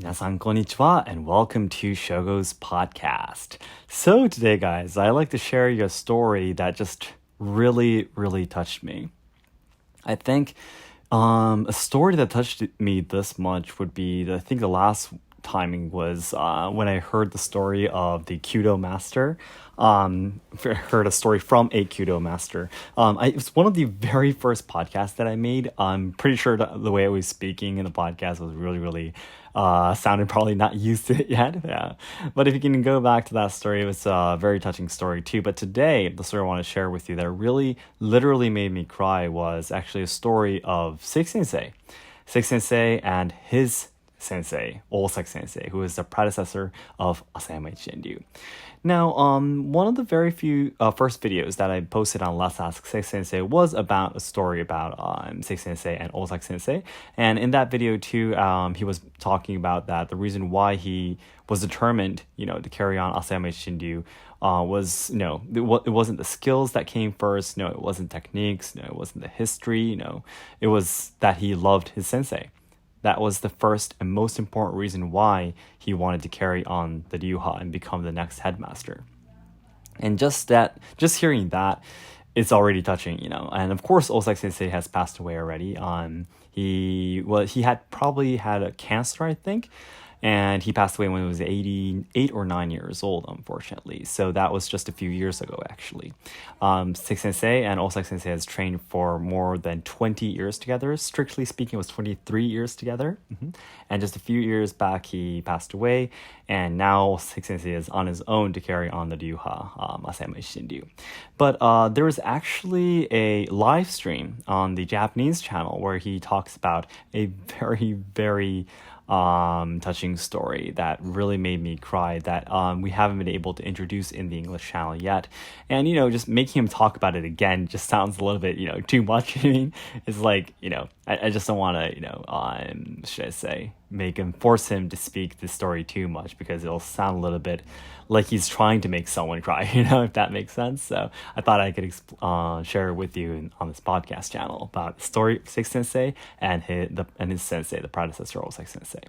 Minasan konnichiwa and welcome to Shogo's podcast. So today, guys, I like to share you a story that just really touched me. I think a story that touched me this much would be, I think the last timing was when I heard the story of the Kyudo master. Heard a story from a Kyudo master. It was one of the very first podcasts that I made. I'm pretty sure the way I was speaking in the podcast was really sounded probably not used to it yet. Yeah. But if you can go back to that story, it was a very touching story too. But today, the story I want to share with you that really literally made me cry was actually a story of Seki Sensei. Seki Sensei and his sensei, Seki Sensei, who is the predecessor of Asayama Ichiden. Now, one of the very few first videos that I posted on Let's Ask Seki Sensei was about a story about Seki Sensei and Seki Sensei. And in that video too, he was talking about that the reason why he was determined, to carry on Asayama Ichiden was, it wasn't the skills that came first. No, it wasn't techniques. No, it wasn't the history. It was that he loved his sensei. That was the first and most important reason why he wanted to carry on the Ryuha and become the next headmaster. And just hearing that, it's already touching, And of course, Seki Sensei has passed away already. He had probably had a cancer, I think. And he passed away when he was 8 or 9 years old, unfortunately. So that was just a few years ago, actually. Seki Sensei and Seki Sensei has trained for more than 20 years together. Strictly speaking, it was 23 years together. And just a few years back, he passed away. And now Seki Sensei is on his own to carry on the Ryuha, Asayama Ichiden. But there was actually a live stream on the Japanese channel where he talks about a very touching story that really made me cry that we haven't been able to introduce in the English channel yet. And just making him talk about it again just sounds a little bit too much. It's like I just don't want to should I say force him to speak the story too much, because it'll sound a little bit like he's trying to make someone cry, if that makes sense. So I thought I could share it with you on this podcast channel about the story of Seki Sensei and his sensei, the predecessor of Seki Sensei.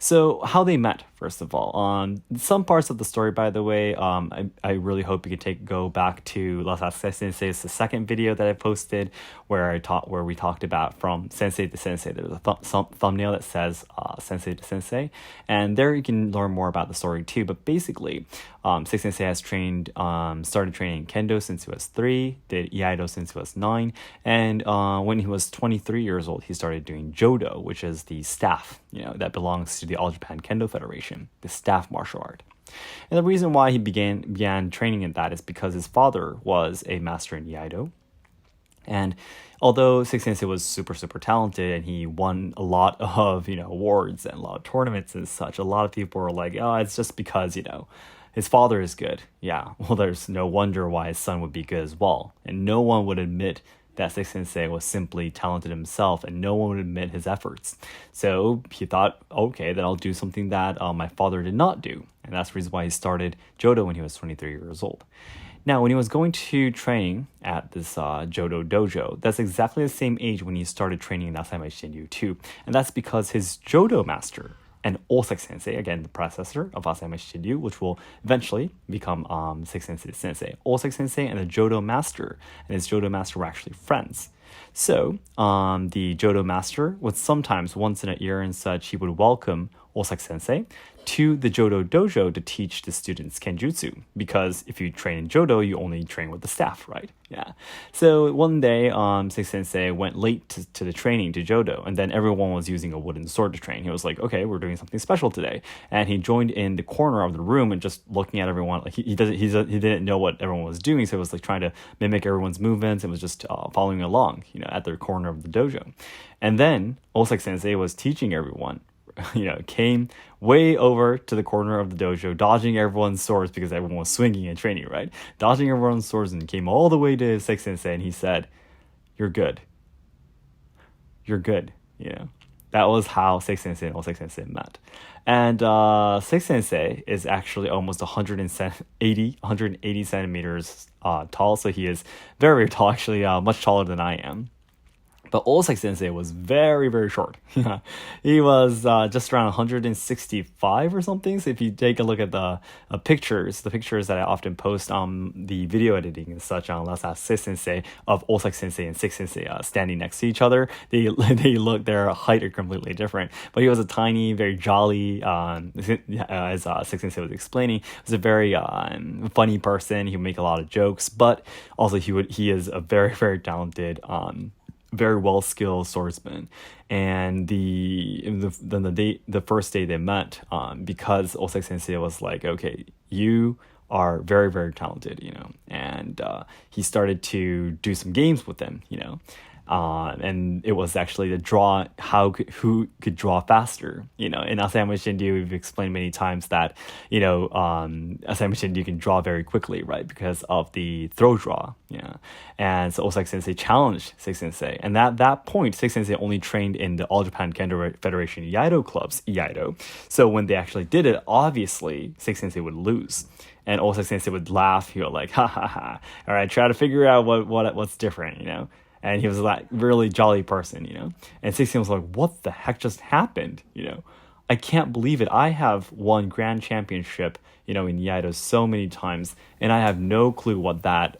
So how they met, first of all. Some parts of the story, by the way, I really hope you can go back to Let's Ask Seki Sensei. It's the second video that I posted where we talked about from sensei to sensei. There's a thumbnail that says sensei to sensei, and there you can learn more about the story too. But basically, Seki Sensei has started training Kendo since he was 3, did Iaido since he was 9, and when he was 23 years old, he started doing Jodo, which is the staff, that belongs to the All Japan Kendo Federation, the staff martial art. And the reason why he began training in that is because his father was a master in Iaido. And although Seki Sensei was super talented and he won a lot of, awards and a lot of tournaments and such, a lot of people were like, oh, it's just because, his father is good. Yeah, well, there's no wonder why his son would be good as well. And no one would admit that Seki Sensei was simply talented himself, and no one would admit his efforts. So he thought, okay, then I'll do something that my father did not do. And that's the reason why he started Jodo when he was 23 years old. Now, when he was going to training at this Jodo dojo, that's exactly the same age when he started training in Asayama Ichiden too. And that's because his Jodo master and Seki Sensei, again, the predecessor of Asayama Ichiden, which will eventually become Seki Sensei Sensei. Seki Sensei and the Jodo master and his Jodo master were actually friends. So the Jodo master would sometimes, once in a year and such, he would welcome Seki Sensei to the Jodo dojo to teach the students Kenjutsu, because if you train in Jodo, you only train with the staff, right? Yeah. So one day, Seki Sensei went late to the training to Jodo, and then everyone was using a wooden sword to train. He was like, okay, we're doing something special today. And he joined in the corner of the room and just looking at everyone. Like he didn't know what everyone was doing, so he was like trying to mimic everyone's movements and was just following along, at the corner of the dojo. And then Seki Sensei was teaching everyone, came way over to the corner of the dojo, dodging everyone's swords because everyone was swinging and training, right? Dodging everyone's swords, and came all the way to Seki Sensei, and he said, "You're good. You're good." That was how Seki Sensei and Seki Sensei met. And Seki Sensei is actually almost 180 centimeters tall, so he is very tall, actually much taller than I am. But Osaki Sensei was very, very short. He was just around 165 or something. So if you take a look at the pictures that I often post on the video editing and such on Let's Ask Seki Sensei of Osaki Sensei and Seki Sensei standing next to each other, their height are completely different. But he was a tiny, very jolly, as Seki Sensei was explaining, was a very funny person. He would make a lot of jokes, but also he is a very, very talented very well skilled swordsman. And the first day they met, because Osaki Sensei was like, okay, you are very, very talented, and he started to do some games with them, and it was actually the draw, who could draw faster, In Asayama Shinryu, we've explained many times that, Asayama Shinryu can draw very quickly, right? Because of the throw draw, And so Osaki Sensei challenged Seki Sensei. And at that point, Seki Sensei only trained in the All Japan Kendo Federation Iaido clubs, Iaido. So when they actually did it, obviously, Seki Sensei would lose. And Osaki Sensei would laugh. He would like, ha ha ha. All right, try to figure out what's different, And he was like really jolly person, And 16 was like, what the heck just happened, I can't believe it. I have won grand championship, in Iaido so many times, and I have no clue what that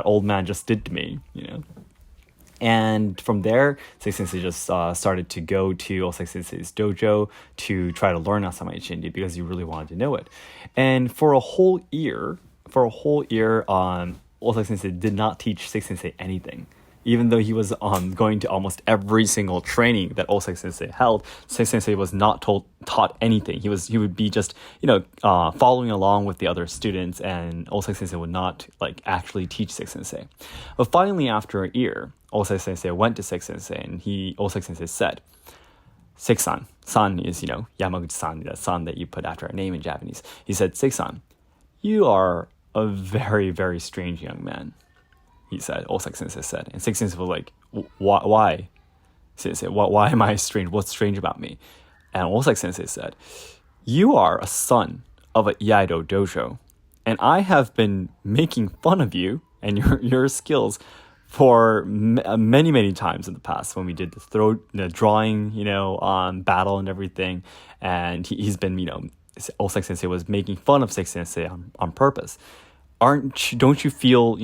old man just did to me, And from there, Seki Sensei just started to go to Osaki Sensei's dojo to try to learn Asama Ichiden because he really wanted to know it. And for a whole year, Osaki Sensei did not teach Seki Sensei anything. Even though he was going to almost every single training that Osaki Sensei held, Seki Sensei was not taught anything. He would be just following along with the other students, and Osaki Sensei would not actually teach Seki Sensei. But finally, after a year, Osaki Sensei went to Seki Sensei, and Osaki Sensei said, Seki-san, san is Yamaguchi-san, that san that you put after a name in Japanese. He said, Seki-san, you are a very, very strange young man. He said, Osaki Sensei said. And Seki Sensei was like, why? Sensei, why am I strange? What's strange about me? And Osaki Sensei said, you are a son of a Iaido dojo. And I have been making fun of you and your skills for many, many times in the past when we did the drawing, battle and everything. And he's been, Osaki Sensei was making fun of Seki Sensei on purpose. Don't you feel,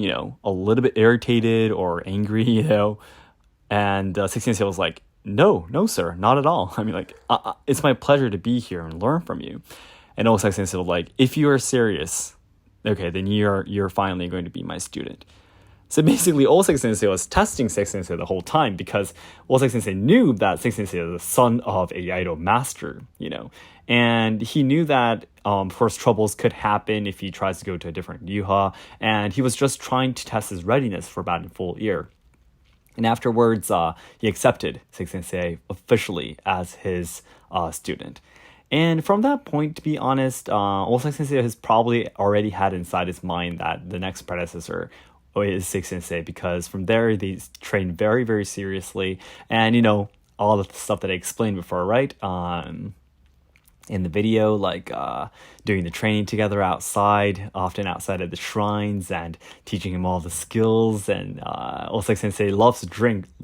a little bit irritated or angry, And Seki Sensei was like, no, sir, not at all. I mean, it's my pleasure to be here and learn from you. And Osaki Sensei was like, if you are serious, okay, then you're finally going to be my student. So basically, Osaki Sensei was testing Seki Sensei the whole time because Osaki Sensei knew that Seki Sensei is the son of a Iaido master, And he knew that, of course, troubles could happen if he tries to go to a different ryuha, and he was just trying to test his readiness for about a full year. And afterwards, he accepted Seki Sensei officially as his student. And from that point, to be honest, Osaki Sensei has probably already had inside his mind that the next predecessor is Seki Sensei, because from there they trained very, very seriously, and all the stuff that I explained before, right? In the video, doing the training together outside, often outside of the shrines, and teaching him all the skills. And Osaki Sensei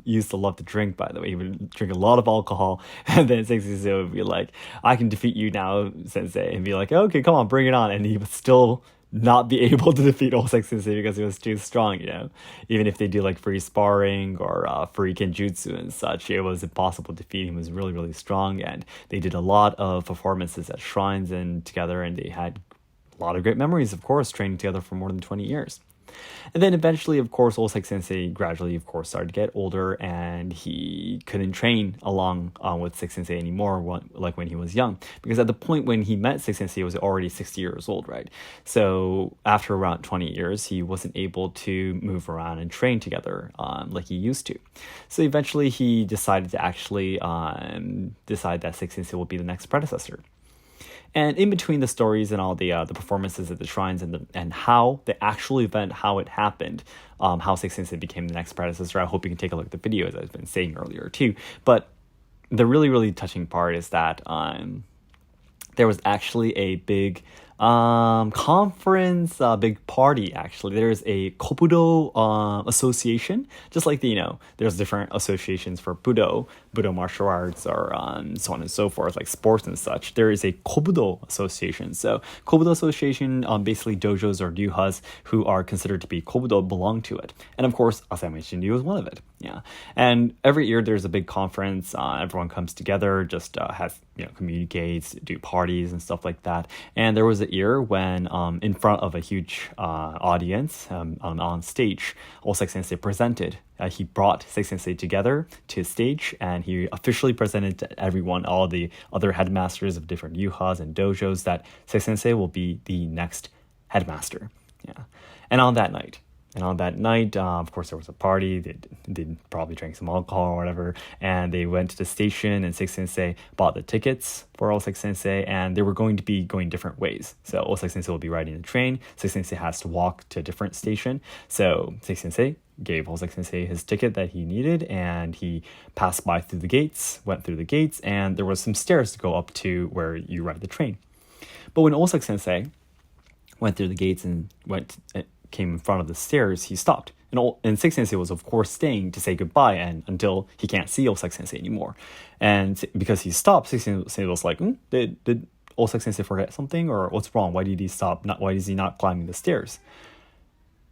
used to love to drink, by the way. He would drink a lot of alcohol, and then Seki Sensei would be like, I can defeat you now, Sensei, and be like, okay, come on, bring it on. And he would still not be able to defeat Osaki Sensei because he was too strong, Even if they do free sparring or free kenjutsu and such, it was impossible to defeat him. He was really, really strong, and they did a lot of performances at shrines and together, and they had a lot of great memories, of course, training together for more than 20 years. And then eventually, of course, Osaki Sensei gradually, of course, started to get older, and he couldn't train along with Seki Sensei anymore, when he was young. Because at the point when he met Seki Sensei, he was already 60 years old, right? So after around 20 years, he wasn't able to move around and train together like he used to. So eventually, he decided to actually decide that Seki Sensei will be the next predecessor. And in between the stories and all the performances at the shrines and how the actual event, how it happened, how Seki Sensei became the next predecessor, I hope you can take a look at the video, as I've been saying earlier too. But the really, really touching part is that there was actually a big conference, big party. Actually, there's a Kobudo association. Just like there's different associations for Budo martial arts, or so on and so forth, like sports and such. There is a Kobudo association. So Kobudo association, basically dojos or ryuhas who are considered to be Kobudo belong to it, and of course Asayama Shinryu is one of it. Yeah, and every year there's a big conference. Everyone comes together, just has communicates, do parties and stuff like that. And there was a year when, in front of a huge audience, on stage, Osaki Sensei presented. He brought Seki Sensei together to his stage, and he officially presented to everyone, all the other headmasters of different yuhas and dojos, that Seki Sensei will be the next headmaster. Yeah, and on that night. Of course, there was a party. They probably drank some alcohol or whatever. And they went to the station, and Seki Sensei bought the tickets for Osaki Sensei. And they were going to be going different ways. So Osaki Sensei will be riding the train. Seki Sensei has to walk to a different station. So Seki Sensei gave Osaki Sensei his ticket that he needed. And he passed by through the gates, went through the gates. And there was some stairs to go up to where you ride the train. But when Osaki Sensei went through the gates and came in front of the stairs, he stopped. And Seki Sensei was, of course, staying to say goodbye and until he can't see Osaki Sensei anymore. And because he stopped, Seki Sensei was like, did Osaki Sensei forget something? Or what's wrong? Why did he stop? Why is he not climbing the stairs?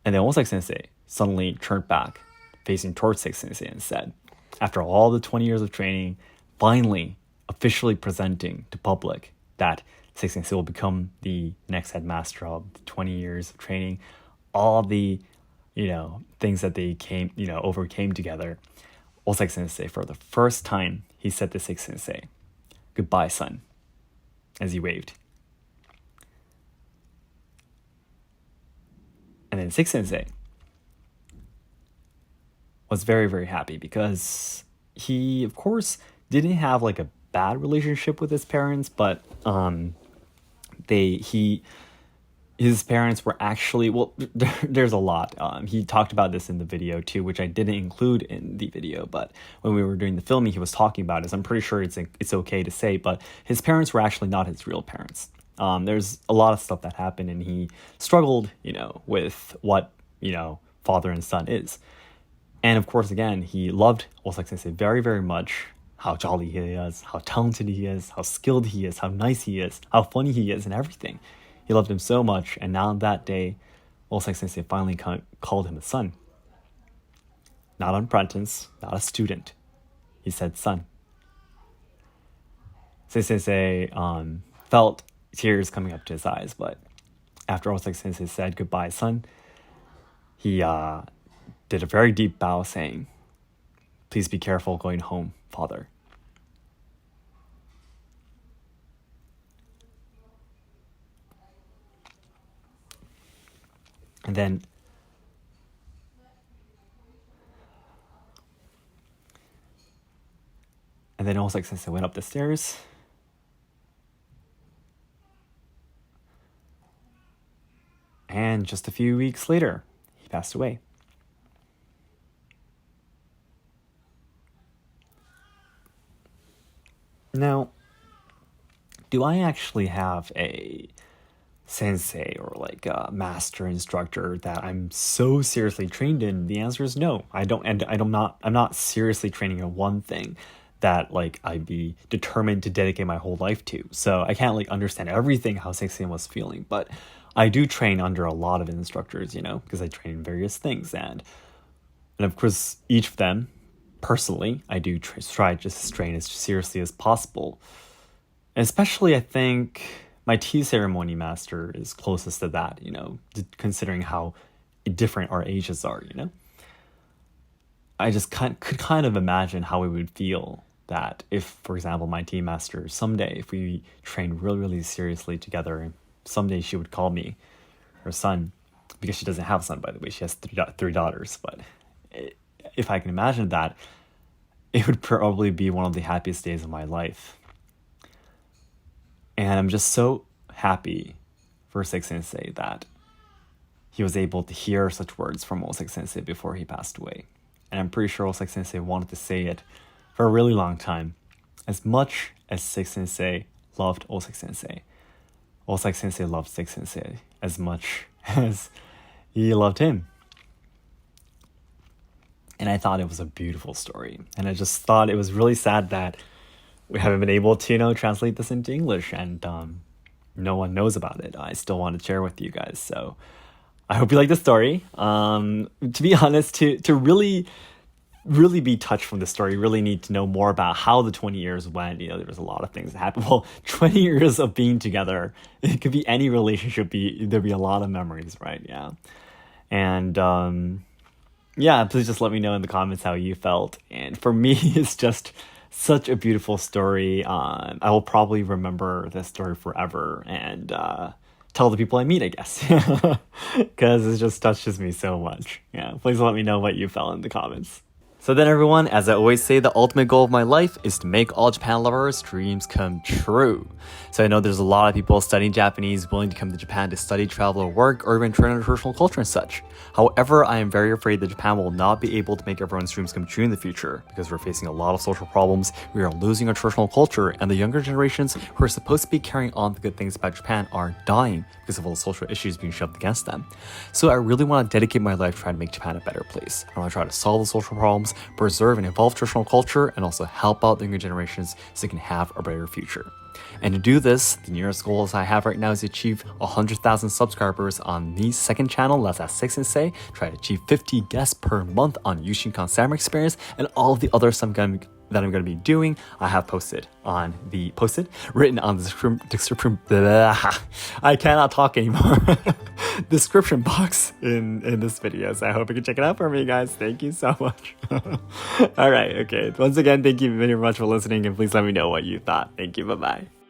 And then Osaki Sensei suddenly turned back, facing towards Seki Sensei, and said, after all the 20 years of training, finally officially presenting to public that Seki Sensei will become the next headmaster of the 20 years of training, all the things that they overcame together. Osaki Sensei, for the first time, he said to Seki Sensei, "Goodbye, son," as he waved. And then Seki Sensei was very, very happy, because he, of course, didn't have like a bad relationship with his parents, but his parents were actually, there's a lot. He talked about this in the video too, which I didn't include in the video, but when we were doing the filming, he was talking about it. I'm pretty sure it's okay to say, but his parents were actually not his real parents. There's a lot of stuff that happened, and he struggled, with what, father and son is. And of course, again, he loved Osaki Sensei very, very much. How jolly he is, how talented he is, how skilled he is, how nice he is, how funny he is, and everything. He loved him so much, and now that day, Osaki Sensei finally called him a son. Not an apprentice, not a student. He said son. Seki Sensei felt tears coming up to his eyes, but after Osaki Sensei said goodbye, son, he did a very deep bow, saying, "Please be careful going home, father." And then Osaki Sensei went up the stairs. And just a few weeks later, he passed away. Now, do I actually have a sensei or like a master instructor that I'm so seriously trained in? The answer is no. I don't, and I'm not seriously training in one thing that like I'd be determined to dedicate my whole life to. So I can't like understand everything how Sensei was feeling, but I do train under a lot of instructors, because I train in various things, and of course each of them personally I do try just to train as seriously as possible. And especially I think my tea ceremony master is closest to that, considering how different our ages are, I just could kind of imagine how it would feel that if, for example, my tea master someday, if we trained really, really seriously together, someday she would call me her son, because she doesn't have a son, by the way. She has three daughters. But if I can imagine that, it would probably be one of the happiest days of my life. And I'm just so happy for Seki Sensei that he was able to hear such words from Osaki Sensei before he passed away. And I'm pretty sure Osaki Sensei wanted to say it for a really long time. As much as Seki Sensei loved Osaki Sensei, well, Seki Sensei loved Seki Sensei as much as he loved him. And I thought it was a beautiful story. And I just thought it was really sad that we haven't been able to, translate this into English, and no one knows about it. I still want to share with you guys. So I hope you like the story. To be honest, to really be touched from the story, you really need to know more about how the 20 years went. There was a lot of things that happened. Well, 20 years of being together, it could be any relationship, there'd be a lot of memories, right? Yeah. And yeah, please just let me know in the comments how you felt. And for me, it's just such a beautiful story. I will probably remember this story forever, and tell the people I meet, I guess, because it just touches me so much. Yeah, please let me know what you felt in the comments. So then, everyone, as I always say, the ultimate goal of my life is to make all Japan lovers' dreams come true. So I know there's a lot of people studying Japanese willing to come to Japan to study, travel, or work, or even try on traditional culture and such. However, I am very afraid that Japan will not be able to make everyone's dreams come true in the future, because we're facing a lot of social problems, we are losing our traditional culture, and the younger generations who are supposed to be carrying on the good things about Japan are dying because of all the social issues being shoved against them. So I really want to dedicate my life trying to make Japan a better place. I want to try to solve the social problems, preserve and evolve traditional culture, and also help out the younger generations so they can have a better future. And to do this, the nearest goals I have right now is to achieve 100,000 subscribers on the second channel, that's at Seki Sensei, try to achieve 50 guests per month on Yushinkan Samurai Experience, and all of the other stuff that I'm going to be doing, I have written on the description, I cannot talk anymore, description box in this video. So I hope you can check it out for me, guys. Thank you so much. All right. Okay. Once again, thank you very much for listening, and please let me know what you thought. Thank you. Bye-bye.